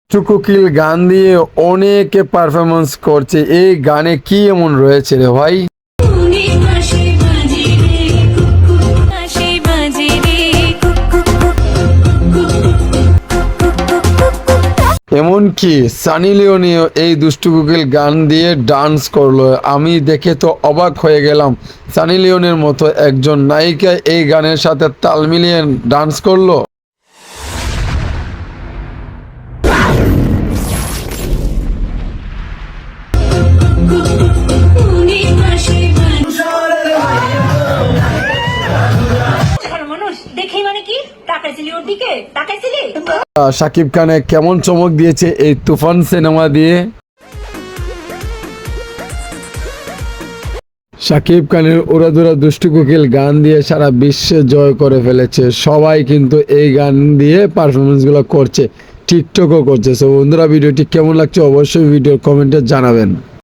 কোকিল গান দিয়ে অনেকে পারফরমেন্স করছে। এই গানে কি এমন রয়েছে রে ভাই? এমনকি সানি লিওনিও এই দুষ্টু কোকিল গান দিয়ে ডান্স করলো। আমি দেখে তো অবাক হয়ে গেলাম, সানি লিওনের মতো একজন নায়িকা এই গানের সাথে তাল মিলিয়ে ডান্স করলো। শাকিব খানে কেমন চমক দিয়েছে এই তুফান সিনেমা দিয়ে। শাকিব খানের উড়াধুরা দুষ্টু কোকিল গান দিয়ে সারা বিশ্বে জয় করে ফেলেছে। সবাই কিন্তু এই গান দিয়ে পারফরমেন্স গুলো করছে, টিকটকও করছে। সো বন্ধুরা, ভিডিওটি কেমন লাগছে অবশ্যই ভিডিওর কমেন্টে জানাবেন।